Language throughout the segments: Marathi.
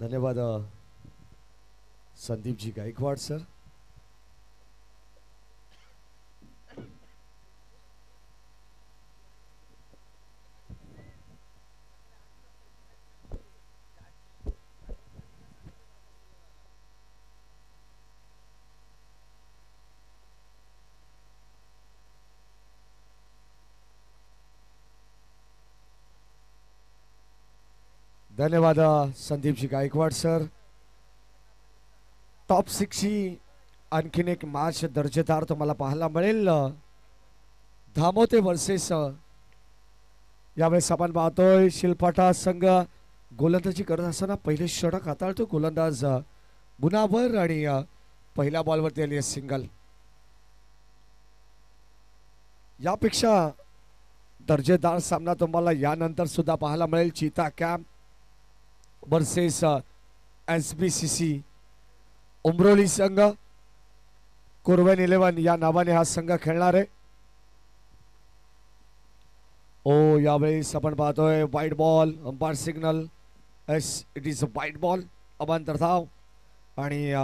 धन्यवाद संदीप जी गायकवाड सर. धन्यवाद संदीप जी गायकवाड सर. टॉप 6 ची आणखीन एक मॅच दर्जेदार तुम्हाला पाहायला मिळेल. धामोते वर्सेस यावेळेस आपण पाहतोय शिलपाटा संघ गोलंदाजी करत असताना पहिले षटक हाताळतो गोलंदाज मुनावर आणि पहिल्या बॉलवरती आली सिंगल. यापेक्षा दर्जेदार सामना तुम्हाला यानंतर सुद्धा पाहायला मिळेल. चीता कॅम्प वर्सेस SBCC उमरोली संघ. कुर्वेन 11 या नावाने हा संघ खेळणार आहे. ओ यावेळेस आपण पाहतोय वाईट ball. Umpire signal it is a वाईट बॉल. अबांतर धाव आणि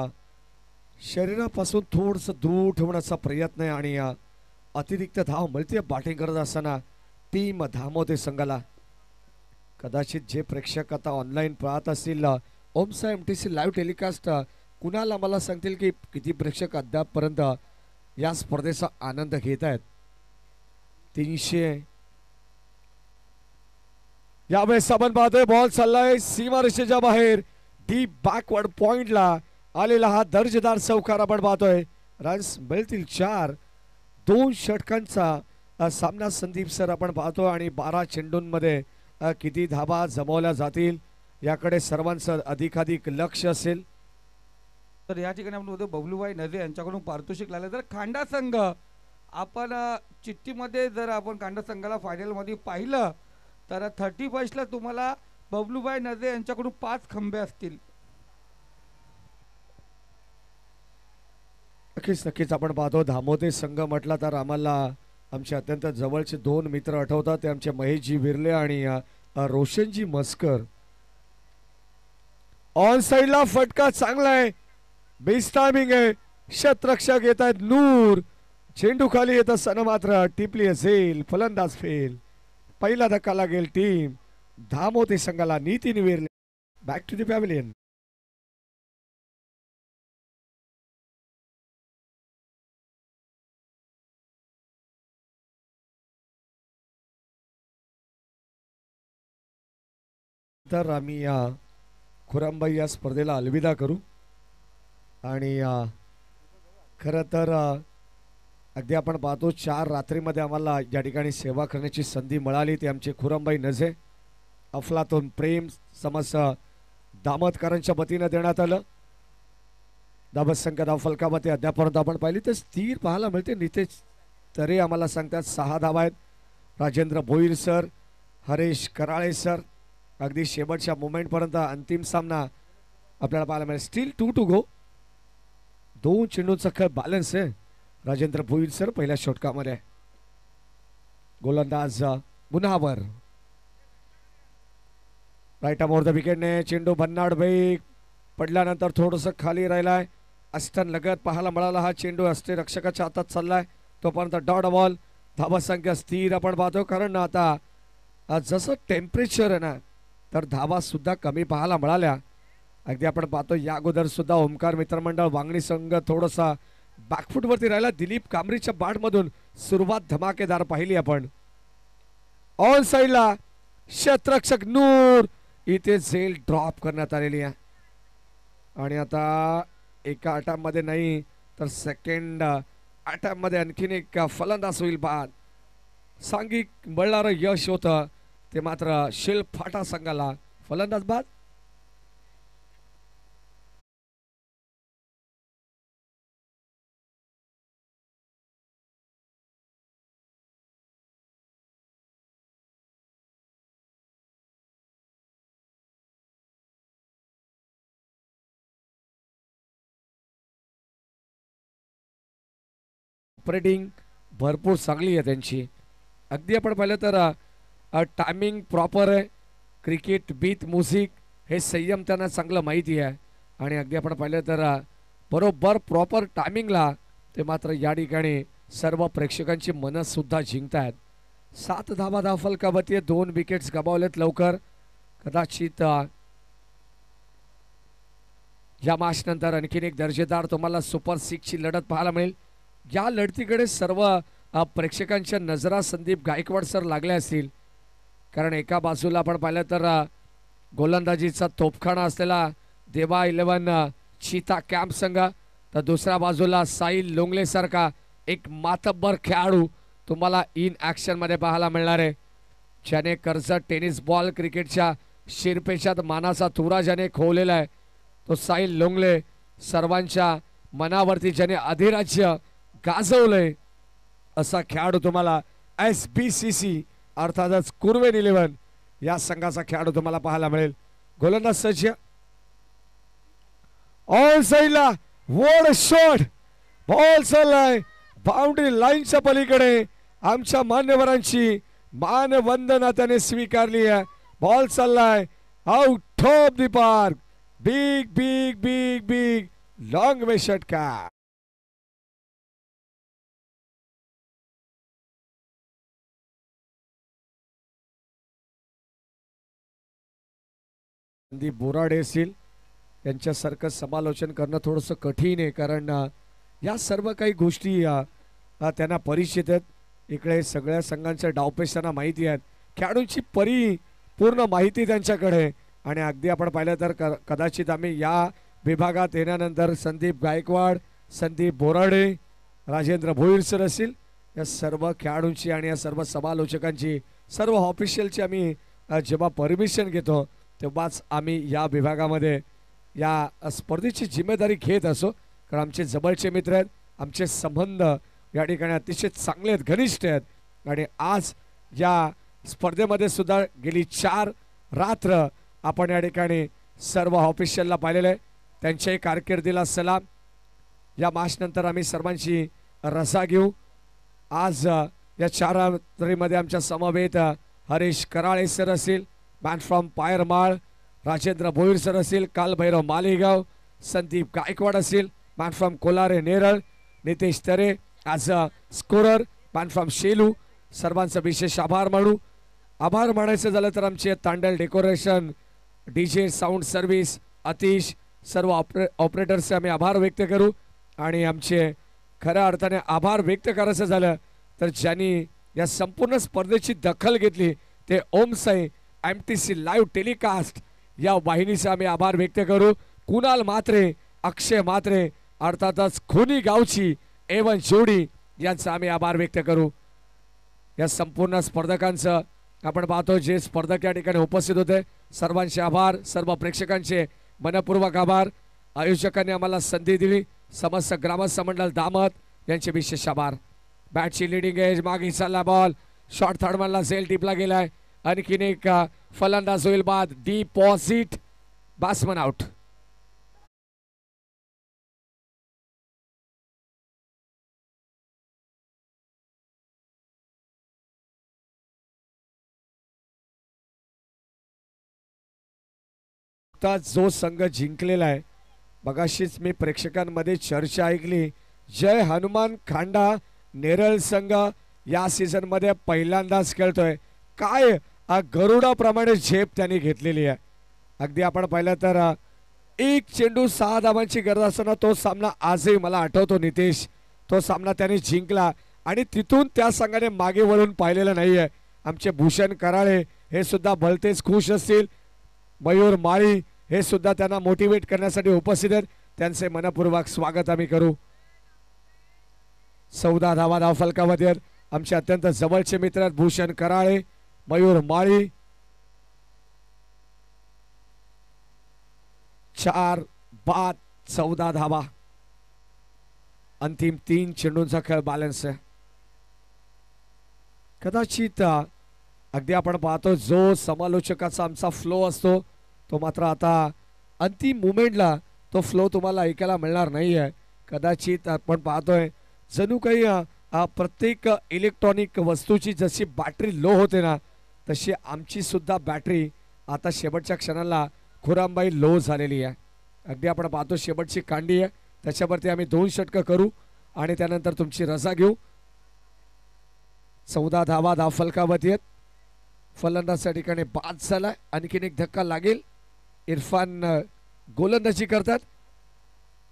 शरीरापासून थोडंसं दूर ठेवण्याचा प्रयत्न आहे आणि अतिरिक्त धाव मिळते बॅटिंग करत असताना टीम धामोते संघाला. कदाचित जे प्रेक्षक आता ऑनलाईन पाहत असतील ओमसा MTC लाईव्ह टेलिकास्ट कुणाला मला सांगतील की किती प्रेक्षक अद्यापपर्यंत या स्पर्धेचा आनंद घेत आहेत. 300 यावेळेस आपण पाहतोय बॉल चाललाय सीमारेषेच्या बाहेर. डीप बॅकवर्ड पॉइंटला आलेला हा दर्जेदार चौकार आपण पाहतोय. रन्स मिळतील 4. 2 षटकांचा सामना संदीप सर आपण पाहतो आणि 12 चेंडूंमध्ये किती धाबा जमवल्या जातील याकडे सर्वांचं अधिकाधिक लक्ष असेल. तर या ठिकाणी आपण होतो बबलूभाई नजे यांच्याकडून पारितोषिक लागले. तर खांडा संघ आपण चिठ्ठीमध्ये जर आपण खांडा संघाला फायनलमध्ये पाहिलं तर 31ला तुम्हाला बबलूभाई नजे यांच्याकडून 5 खंबे असतील. नक्कीच आपण पाहतो धामोते संघ म्हटला तर आम्हाला आमचे अत्यंत जवळचे 2 मित्र आठवतात. ते आमचे महेशजी विर्ले आणि रोशनजी मस्कर. ऑन साइडला फटका चांगला आहे. बेस्ट टायमिंग आहे. क्षेत्ररक्षक येत आहेत नूर. चेंडू खाली येत असताना मात्र टिपली असेल. फलंदाज फेल. पहिला धक्का लागेल टीम धामोते संघाला. Nitin Virle back to the pavilion. तर आम्ही खुरामबाई या स्पर्धेला अलविदा करू आणि खरं तर अगदी आपण पाहतो 4 रात्रीमध्ये आम्हाला या ठिकाणी सेवा करण्याची संधी मिळाली. ते आमचे खुरामबाई नजे अफलातून प्रेम समस्त दामतकरांच्या वतीनं देण्यात आलं. धावत संख्या धाव फलकामध्ये अद्यापर्यंत आपण पाहिली तर स्थिर पाहायला मिळते. नितेश तरे आम्हाला सांगतात 6 धावा आहेत. राजेंद्र भोईर सर, हरेश कराळे सर अगदी शेवटच्या मोमेंटपर्यंत अंतिम सामना आपल्याला पाहायला मिळेल. Steel 2 to go. 2 चेंडूंचा खेळ बॅलन्स आहे. राजेंद्र भोईर सर पहिल्या षटकामध्ये. गोलंदाज मुनावर राईट अमोर द विकेटने चेंडू भन्नाड वेग पडल्यानंतर थोडंसं खाली राहिलाय. अस्टन लगत पाहायला मिळाला. हा चेंडू असते रक्षकाच्या हातात चाललाय. तोपर्यंत डॉट बॉल. धावा संख्या स्थिर आपण पाहतो कारण आता जसं टेम्परेचर आहे ना तर धावा सुद्धा कमी पाहायला मिळाल्या. अगदी आपण पाहतो या अगोदर सुद्धा ओमकार मित्रमंडळ वांगणी संघ थोडासा बॅकफुटवरती राहिला. दिलीप कांबरीच्या बॅटमधून सुरुवात धमाकेदार पाहिली आपण. ऑन साइडला क्षेत्ररक्षक नूर इथे झेल ड्रॉप करण्यात आलेली आहे आणि आता एका अटॅम्पमध्ये नाही तर सेकंड अटॅम्पमध्ये आणखीन एक फलंदाज होईल बाद. सांघिक मिळणारं यश होतं ते मात्र शिलफाटा संघाला. फलंदाज बाद. ऑपरेटिंग भरपूर चांगली आहे त्यांची. अगदी आपण पाहिलं तर टायमिंग प्रॉपर आहे. क्रिकेट बीट म्युझिक हे संयम त्यांना चांगलं माहिती आहे आणि अगदी आपण पाहिलं तर बरोबर प्रॉपर टायमिंगला ते मात्र या ठिकाणी सर्व प्रेक्षकांची मनं सुद्धा जिंकतायत. 7 धावा धाव फलकावरती 2 विकेट्स गमावलेत लवकर. कदाचित या मॅच नंतर आणखीन एक दर्जेदार तुम्हाला सुपर 6 ची लढत पाहायला मिळेल. या लढतीकडे सर्व प्रेक्षकांच्या नजरा संदीप गायकवाड सर लागल्या असतील, कारण एका बाजूला आपण पाहिलं तर गोलंदाजीचा तोफखाना असलेला देवा 11 चीता कॅम्प संघ, तर दुसऱ्या बाजूला साहिल लोंगले सारखा एक मातब्बर खेळाडू तुम्हाला इन ॲक्शन मध्ये पाहायला मिळणार आहे, ज्याने कर्जत टेनिस बॉल क्रिकेटच्या शिरपेशात मानाचा तुरा ज्याने खोवलेला आहे तो साहिल लोंगले. सर्वांच्या मनावरती ज्याने अधिराज्य गाजवलंय असा खेळाडू तुम्हाला SBCC अर्थातच कुर्वेन 11 या संघाचा खेळाडू तुम्हाला पाहायला मिळेल. गोलंदाज सज्ज ऑल साईडला वॉड शॉट, बॉल चाललाय बाउंड्री लाईनच्या पलीकडे. आमच्या मान्यवरांची मानवंदना त्याने स्वीकारली आहे. बॉल चाललाय out of the park. Big big big big long way षटका. संदीप बोराडे असतील यांच्यासारखं समालोचन करणं थोडंसं कठीण आहे, कारण या सर्व काही गोष्टी त्यांना परिचित आहेत. इकडे सगळ्या संघांच्या डावपेच त्यांना माहिती आहेत, खेळाडूंची पूर्ण माहिती त्यांच्याकडे. आणि अगदी आपण पाहिलं तर कदाचित आम्ही या विभागात येण्यानंतर संदीप गायकवाड, संदीप बोराडे, राजेंद्र भोईर सर असतील, या सर्व खेळाडूंची आणि या सर्व समालोचकांची, सर्व ऑफिशियलची आम्ही जेव्हा परमिशन घेतो तेव्हाच आम्ही या विभागामध्ये या स्पर्धेची जिम्मेदारी घेत असो, कारण आमचे जवळचे मित्र आहेत, आमचे संबंध या ठिकाणी अतिशय चांगले आहेत, घनिष्ठ आहेत. आणि आज या स्पर्धेमध्ये सुद्धा गेली 4 रात्र आपण या ठिकाणी सर्व ऑफिशियलला पाहिलेलं आहे. त्यांच्याही कारकिर्दीला सलाम. या मॅच नंतर आम्ही सर्वांची रजा घेऊ. आज या 4 रात्रीमध्ये आमच्या समवेत हरीश कराळे सर असतील, man from Payarmal, Rajendra Bhoir sir असतील, कालभैरव मालेगाव, संदीप गायकवाड असतील, man from Kolare Neral, Nitesh Tare as a scorer, man from Shelu. सर्वांचा विशेष आभार मानू. आभार मानायचं झालं तर आमचे Tandal decoration, DJ sound service, Atish, सर्व ऑपरेटर्सचे आम्ही आभार व्यक्त करू. आणि आमचे खऱ्या अर्थाने आभार व्यक्त करायचं झालं तर ज्यांनी या संपूर्ण स्पर्धेची दखल घेतली ते ओम साई MTC लाईव्ह टेलिकास्ट या वाहिनीचे आम्ही आभार व्यक्त करू. कुणाल म्हात्रे, अक्षय म्हात्रे, अर्थातच खुनी गावची एवन जोडी यांचा आम्ही आभार व्यक्त करू. या संपूर्ण स्पर्धकांचं आपण पाहतो जे स्पर्धक या ठिकाणी उपस्थित होते सर्वांचे आभार, सर्व प्रेक्षकांचे मनपूर्वक आभार. आयोजकांनी आम्हाला संधी दिली, समस्त ग्रामस्थ मंडळ दामत यांचे विशेष आभार. बॅटची लिडिंग एज, मागे चालला बॉल, शॉर्ट थर्डमॅनला झेल टिपला गेलाय. आणखीन एक फलंदाज होईल बाद, डिपॉझिट, बॅट्समन आउट. जो संघ जिंकलेला आहे मगाशीच मी प्रेक्षकांमध्ये चर्चा ऐकली, जय हनुमान खांडा नेरळ संघ या सीझन मध्ये पहिल्यांदाच खेळतोय. काय गरुडाप्रमाणे झेप त्यांनी घेतलेली आहे. अगदी आपण पाहिलं तर 1 चेंडू 6 धावांची गरज असताना तो सामना आजही मला आठवतो नितेश, तो सामना त्यांनी जिंकला आणि तिथून त्या संघाने मागे वळून पाहिलेलं नाहीये. आमचे भूषण कराळे हे सुद्धा भलतेच खुश असतील, मयूर माळी हे सुद्धा त्यांना मोटिवेट करण्यासाठी उपस्थित आहेत, त्यांचे मनपूर्वक स्वागत आम्ही करू. 14 धावा धाव फलकामध्ये आमचे अत्यंत जवळचे मित्र आहेत भूषण कराळे, मयूर माळी. 4 बाद 14 धावा. अंतिम 3 चेंडूंचा खेळ बॅलन्स आहे. कदाचित अगदी आपण पाहतो जो समालोचकाचा आमचा फ्लो असतो तो मात्र आता अंतिम मुमेंटला तो फ्लो तुम्हाला ऐकायला मिळणार नाही आहे. कदाचित आपण पाहतोय जणू काही प्रत्येक इलेक्ट्रॉनिक वस्तूची जशी बॅटरी लो होते ना तशी आमची सुद्धा बॅटरी आता शेवटच्या क्षणाला खुरामबाई लो झालेली आहे. अगदी आपण पाहतो शेवटची कांडी आहे, त्याच्यावरती आम्ही 2 षटकं करू आणि त्यानंतर तुमची रजा घेऊ. 14 धावा धावफलकावरती आहेत. फलंदाज या ठिकाणी बाद झालाय. आणखीन एक धक्का लागेल. इरफान गोलंदाजी करतात.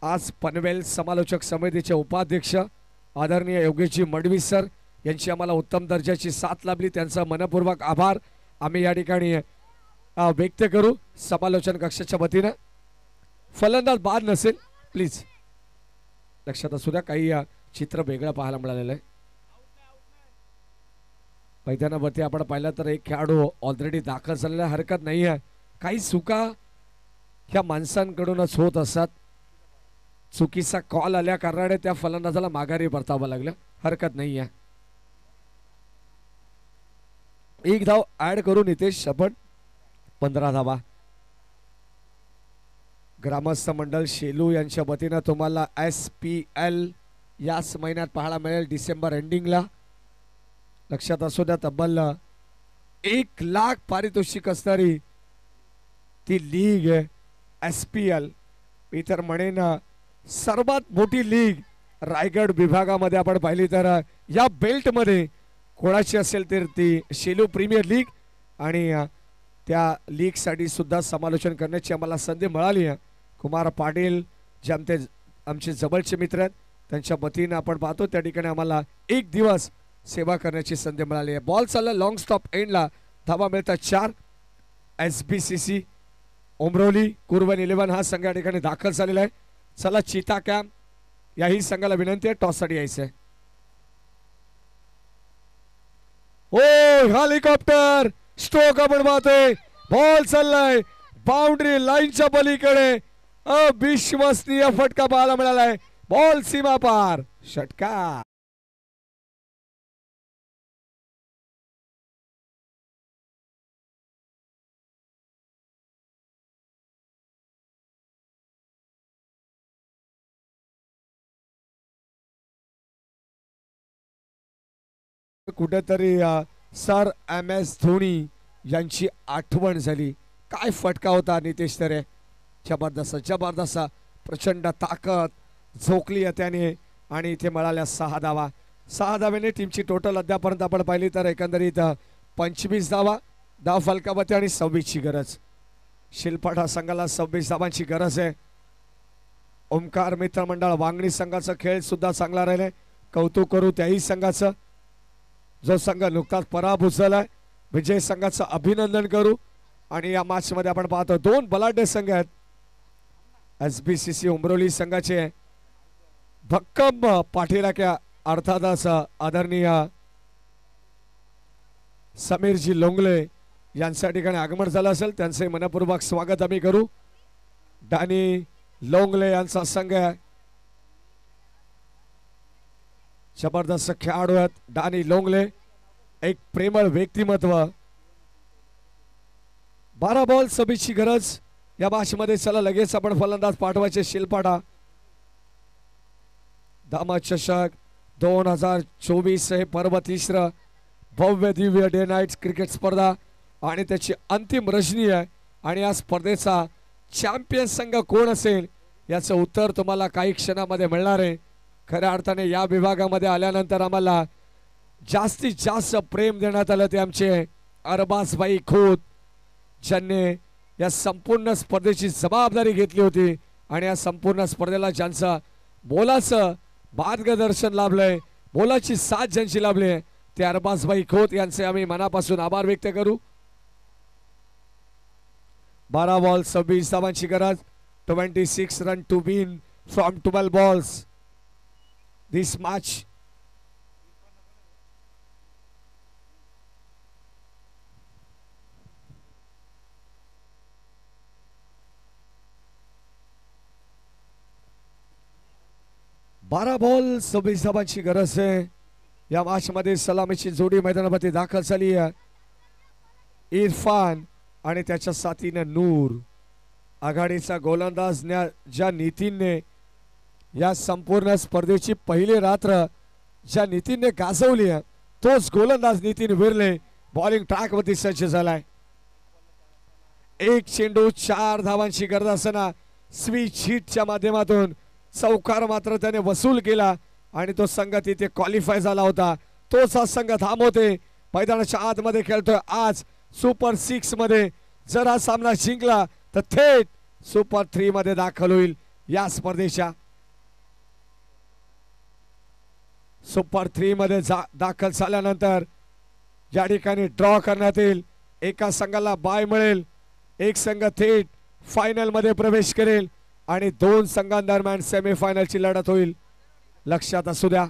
आज पनवेल समालोचक समितीचे उपाध्यक्ष आदरणीय योगेशजी मडवी सर यांची आम्हाला उत्तम दर्जाची साथ लाभली, त्यांचा मनपूर्वक आभार आम्ही या ठिकाणी व्यक्त करू समालोचन कक्षाच्या वतीनं. फलंदाज बाद नसेल प्लीज लक्षात असू द्या. काही चित्र वेगळं पाहायला मिळालेलं आहे. मैदानावरती आपण पाहिलं तर एक खेळाडू ऑलरेडी दाखल झालेला, हरकत नाही आहे. काही चुका ह्या माणसांकडूनच होत असतात. चुकीचा कॉल आल्या कारणाने त्या फलंदाजाला माघारी परतावं लागलं, हरकत नाही आहे. एक धाव ऍड करू नितेश आपण. 15 धावा. ग्रामस्थ मंडळ शेलू यांच्या वतीनं तुम्हाला SPL याच महिन्यात पाहायला मिळेल, डिसेंबर एंडिंगला. लक्षात असू द्या, तब्बल 1 लाख पारितोषिक असणारी ती लीग आहे SPL. मी तर म्हणेन सर्वात मोठी लीग रायगड विभागामध्ये आपण पाहिली तर या बेल्टमध्ये कोणाची असेल तर ती शेलू प्रीमियर लीग. आणि त्या लीगसाठी सुद्धा समालोचन करण्याची आम्हाला संधी मिळाली आहे. कुमार पाटील जे आमचे जवळचे मित्र आहेत त्यांच्या वतीनं आपण पाहतो त्या ठिकाणी आम्हाला 1 दिवस सेवा करण्याची संधी मिळाली आहे. बॉल चालला लॉंग स्टॉप एंडला. धावा मिळतात 4. SBCC उमरोली कुर्वन 11 हा संघ या ठिकाणी दाखल झालेला आहे. चला चिता कॅम्प याही संघाला विनंती आहे टॉससाठी यायचं. ओ हेलिकॉप्टर स्ट्रोक आपण पाहतोय. बॉल चाललाय बाउंड्री लाईनच्या पलीकडे. अविश्वसनीय फटका पाहायला मिळालाय. बॉल सीमा पार, षटकार. कुठेतरी सर MS धोनी यांची आठवण झाली. काय फटका होता नितेश तरे. जबरदस्त जबरदस्त प्रचंड ताकद झोकली आहे त्याने आणि इथे मिळाल्या 6 धावा. 6 धावेने टीमची टोटल अद्यापर्यंत आपण पाहिली तर एकंदरीत 25 धावा धाव फलकावरती आणि 26 ची गरज. शिलपाठा संघाला 26 धावांची गरज आहे. ओमकार मित्र मंडळ वांगणी संघाचा खेळ सुद्धा चांगला राहिलाय. कौतुक करू त्याही संघाचं जो संघ नुकताच पराभूत झालाय. विजय संघाचं अभिनंदन करू. आणि या मॅच मध्ये आपण पाहतो 2 बलाढ्य संघ आहेत. SBCC उमरोली संघाचे भक्कम पाठीराख्या अर्थातच आदरणीय समीरजी लोंगले यांच्या ठिकाणी आगमन झालं असेल, त्यांचे मनपूर्वक स्वागत आम्ही करू. डॅनी लोंगले यांचा संघ आहे. जबरदस्त खेळाडू आहेत डॅनी लोंगले, एक प्रेमळ व्यक्तिमत्व. 12 बॉल 26 ची गरज या मॅच मध्ये. चला लगेच आपण फलंदाज पाठवायचे. शिलपाडा दामा चषक 2024 हे पर्व 3रं भव्य दिव्य डे नाईट क्रिकेट स्पर्धा आणि त्याची अंतिम रजनी आहे. आणि या स्पर्धेचा चॅम्पियन संघ कोण असेल याचं उत्तर तुम्हाला काही क्षणामध्ये मिळणार आहे. खऱ्या अर्थाने या विभागामध्ये आल्यानंतर आम्हाला जास्तीत जास्त प्रेम देण्यात आलं ते आमचे अरबाजभाई खोत, ज्यांनी या संपूर्ण स्पर्धेची जबाबदारी घेतली होती. आणि या संपूर्ण स्पर्धेला ज्यांचं बोलाचं मार्गदर्शन लाभलंय, बोलाची साथ ज्यांची लाभली ते अरबाजभाई खोत यांचे आम्ही मनापासून आभार व्यक्त करू. 12 बॉल 26 धावांची गरज. 26 run to win from 12 balls this match. बारा बॉल 26 धावांची गरज आहे. या मॅच मध्ये सलामीची जोडी मैदानावरती दाखल झाली आहे. इरफान आणि त्याच्या साथीने नूर. आघाडीचा गोलंदाज ज्या नीतीने या संपूर्ण स्पर्धेची पहिली रात्र ज्या नीतीने गाजवली आहे तोच गोलंदाज नितीन विरले बॉलिंग ट्रॅक वरती सज्ज झालाय. एक चेंडू 4 धावांची गरज असताना स्विच हिटच्या माध्यमातून चौकार मात्र त्याने वसूल केला आणि तो संघ तिथे क्वालिफाय झाला होता. तोच हा संघ धामवते मैदानाच्या आतमध्ये खेळतोय. आज सुपर 6 मध्ये जर हा सामना जिंकला तर थेट सुपर 3 मध्ये दाखल होईल. या स्पर्धेच्या सुपर 3 मध्ये दाखल झाल्यानंतर या ठिकाणी ड्रॉ करण्यात येईल. एका संघाला बाय मिळेल, एक संघ थेट फायनल मध्ये प्रवेश करेल आणि 2 संघांदरम्यान सेमीफायनलची लढत होईल. लक्षात असू द्या.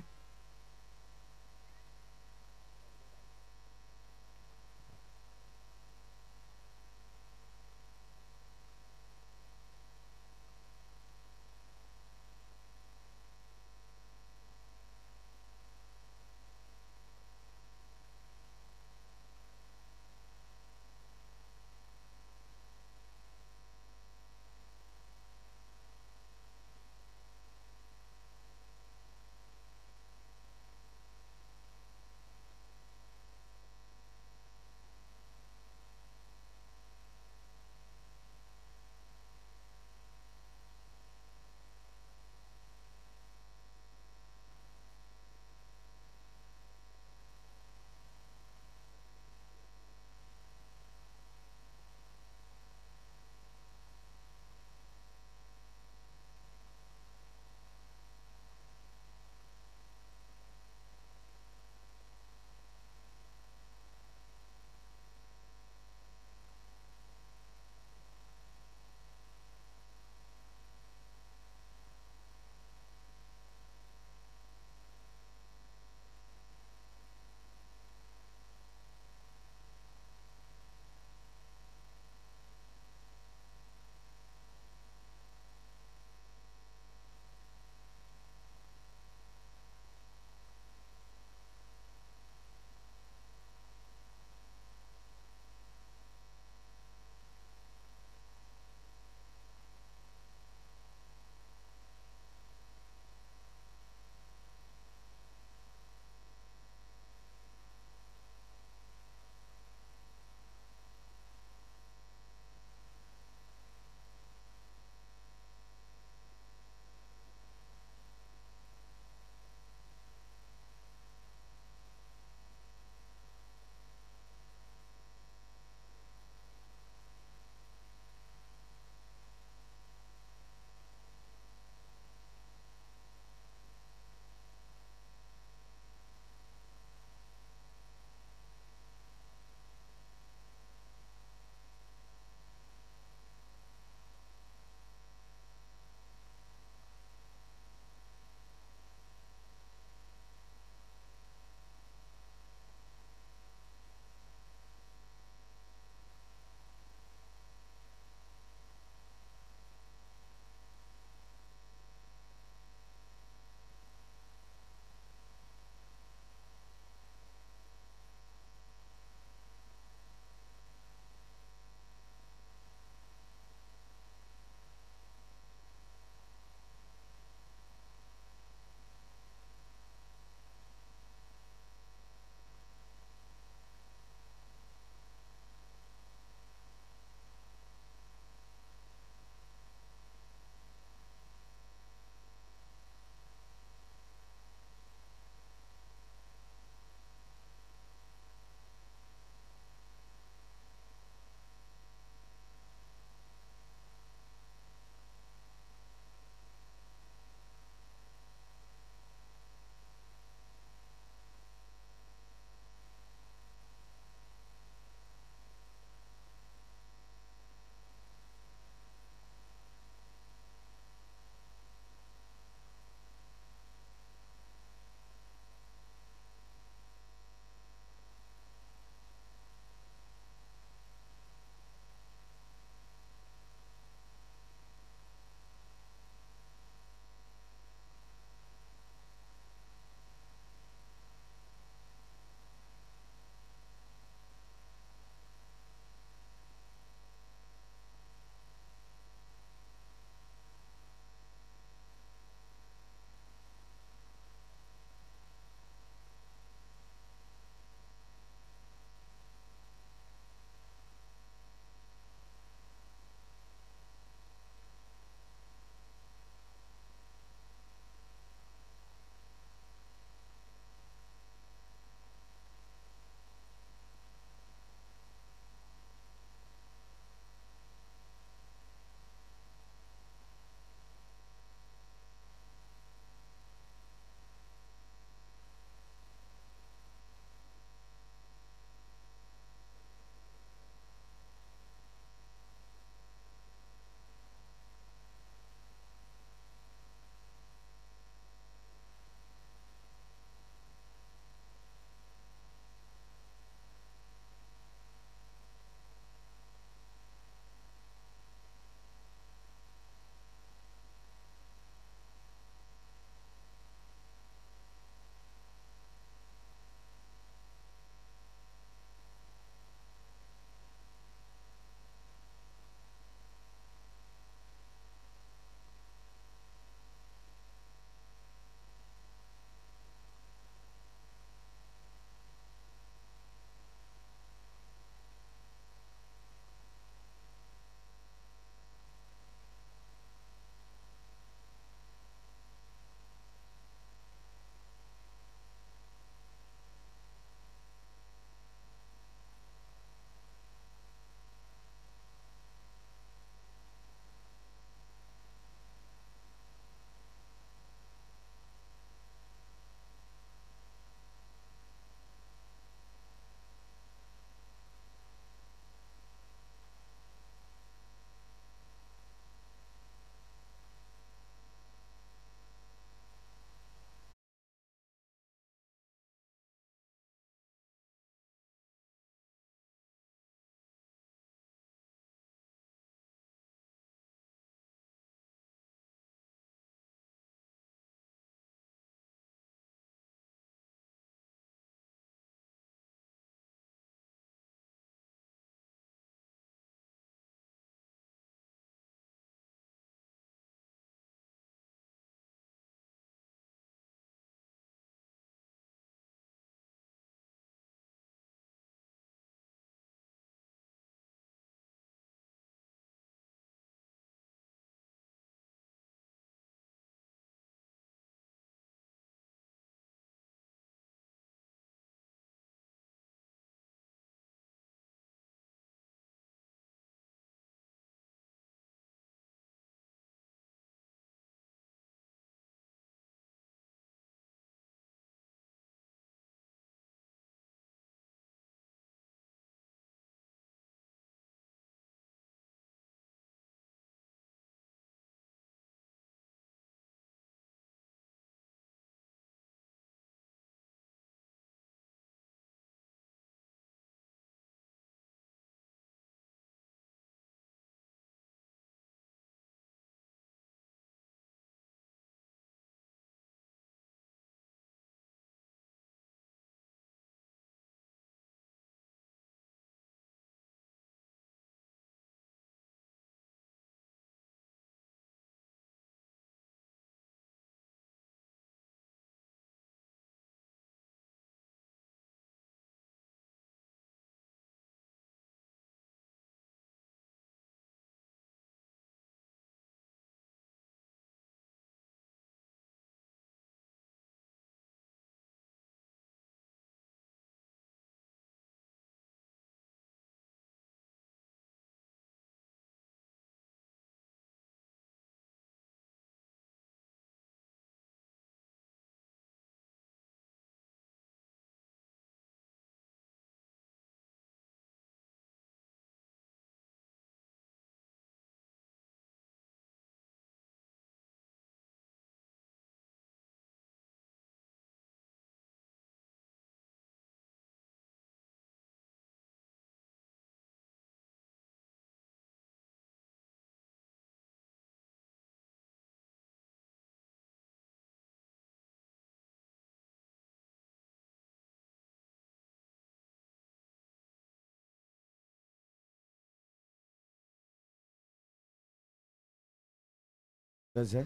गरज आहे.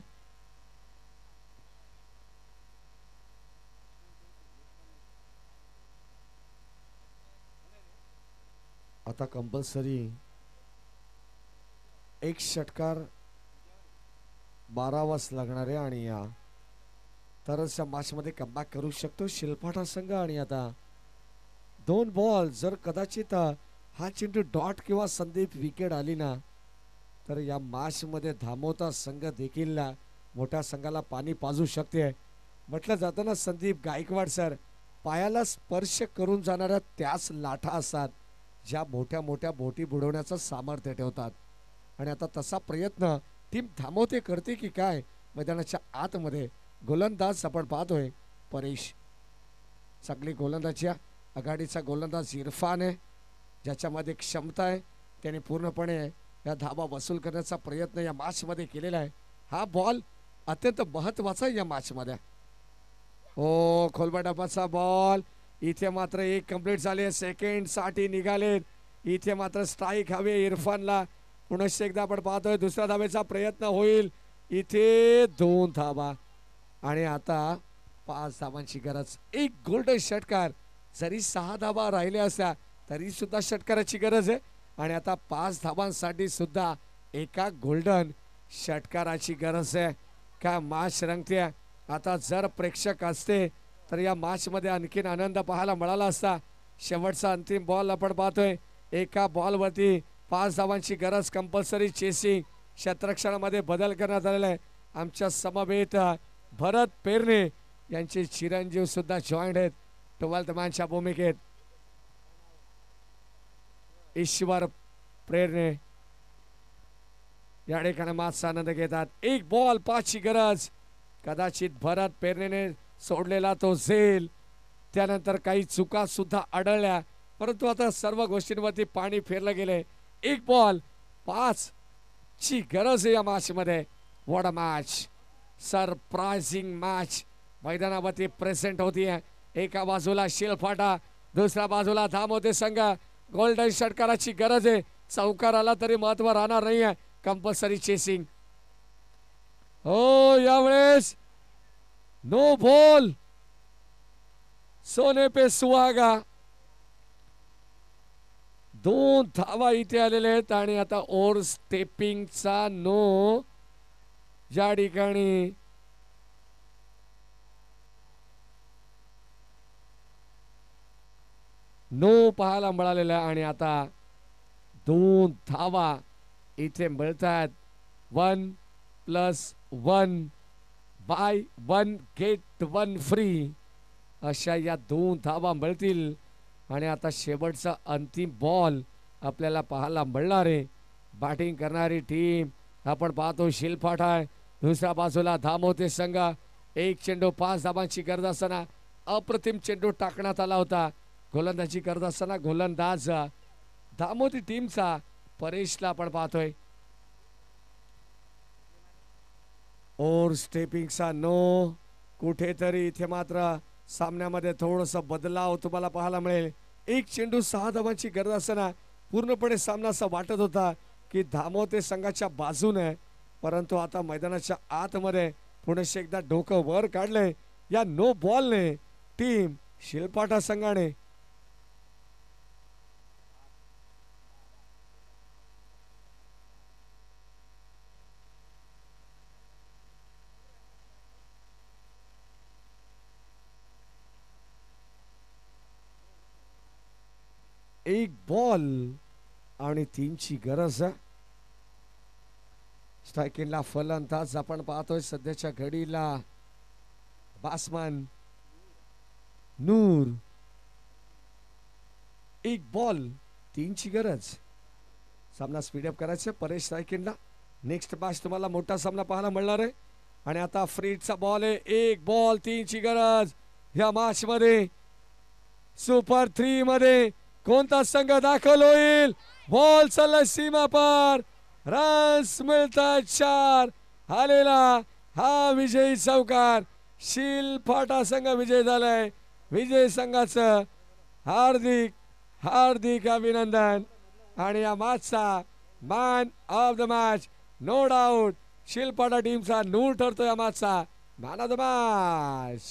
आता कंपल्सरी एक षटकार मारावाच लागणार आहे आणि या तरच या मॅच मध्ये कमबॅक करू शकतो शिलपाटा संघ. आणि आता 2 बॉल जर कदाचित हा चेंडू डॉट किंवा संदीप विकेट आली ना तर या मॅच मध्ये धामोता संघ देखील मोठ्या संघाला पाणी पाजू शकते. म्हटलं जातं ना संदीप गायकवाड सर, पायाला स्पर्श करून जाणाऱ्या त्याच लाठा असतात ज्या मोठ्या मोठ्या बोटी बुडवण्याचं सामर्थ्य ठेवतात. आणि आता तसा प्रयत्न टीम धामोते करते की काय मैदानाच्या आतमध्ये. गोलंदाज आपण पाहतोय परेश, चांगली गोलंदाजी, आघाडीचा गोलंदाज इरफान आहे ज्याच्यामध्ये क्षमता आहे. त्याने पूर्णपणे या धाबा वसूल करण्याचा प्रयत्न या मॅच मध्ये केलेला आहे. हा बॉल अत्यंत महत्वाचा या मॅच मध्ये. ओ खोलबा डबाचा बॉल, इथे मात्र एक कंप्लीट झाले, सेकंड साठी निघाले. इथे मात्र स्ट्राईक हवे इरफानला. पुनश्च एकदा आपण पाहतोय दुसऱ्या धावेचा प्रयत्न होईल. इथे 2 धावा आणि आता 5 धावांची गरज. एक गोल्डन षटकार, जरी 6 धावा राहिल्या असत्या तरी सुद्धा षटकाराची गरज आहे. आणि आता 5 धावांसाठी सुद्धा एका गोल्डन षटकाराची गरज आहे. काय मॅच रंगते. आता जर प्रेक्षक असते तर या मॅच मध्ये आणखीन आनंद पाहायला मिळाला असता. शेवटचा अंतिम बॉल आपण पाहतोय, एका बॉलवरती 5 धावांची गरज. कंपल्सरी चेसिंग क्षेत्ररक्षणामध्ये बदल करण्यात आलेला आहे. आमच्या समवेत भरत पेरणे यांचे चिरंजीव सुद्धा जॉईंट आहेत 12th मॅनच्या भूमिकेत. ईश्वर प्रेरणे या ठिकाणी मॅचचा आनंद घेतात. एक बॉल 5 ची गरज. कदाचित भरत पेरणेने सोडलेला तो झेल, त्यानंतर काही चुका सुद्धा आढळल्या, परंतु आता सर्व गोष्टींवरती पाणी फेरलं गेले. एक बॉल 5 ची गरज आहे या मॅच मध्ये. What a match, surprising match मैदानावरती प्रेझेंट होतीये. एका बाजूला शिलफाटा, दुसऱ्या बाजूला धामोते संघ. गोल्डन षटकाराची गरज आहे. चौकार आला तरी महत्व राहणार नाहीये. Compulsory chasing. हो यावेळेस नो बॉल, सोने पे सुहागा. 2 धावा इथे आलेले आहेत आणि आता ओव्हर स्टेपिंगचा नो या ठिकाणी नो पाहायला मिळालेला. आणि आता 2 धावा इथे मिळतात. 1+1 बाय 1 गेट 1 फ्री अशा या 2 धावा मिळतील. आणि आता शेवटचा अंतिम बॉल आपल्याला पाहायला मिळणार आहे. बॅटिंग करणारी टीम आपण पाहतो शिलफाटा आहे, दुसऱ्या बाजूला धामोते संघ. एक चेंडू 5 धावांची गरज असताना अप्रतिम चेंडू टाकण्यात आला होता. गोलंदाजी करत असताना गोलंदाज धामोती टीमचा परेशला आपण पाहतोय. ओव्हर स्टेपिंगचा नो. कुठेतरी इथे मात्र सामन्यामध्ये थोडस बदलाव तुम्हाला पाहायला मिळेल. एक चेंडू 6 धावांची गरज असताना पूर्णपणे सामना असा वाटत होता की धामोते संघाच्या बाजूने, परंतु आता मैदानाच्या आतमध्ये पुनश्च एकदा डोकं वर काढले या नो बॉलने टीम शिलपाटा संघाने. एक बॉल आणि 3 ची गरज. स्ट्रायकिंगला फलंदाज आपण पाहतोय सध्याच्या घडीला बासमन नूर. एक बॉल 3 ची गरज. सामना स्पीडअप करायचा परेश स्ट्रायकिंगला. नेक्स्ट मॅच तुम्हाला मोठा सामना पाहायला मिळणार आहे. आणि आता फ्रीडचा बॉल आहे. एक बॉल 3 ची गरज. या मॅच मध्ये सुपर 3 मध्ये कोणता संघ दाखल होईल. बॉल चालला सीमा पार, रन्स मिळतात 4. आलेला हा विजयी चौकार. शिलफाटा संघ विजय झालाय. विजय संघाचं हार्दिक हार्दिक अभिनंदन. आणि या मॅचचा man of the match no doubt Shilpada टीमचा नूर ठरतोय मॅचचा मॅन ऑफ द मॅच.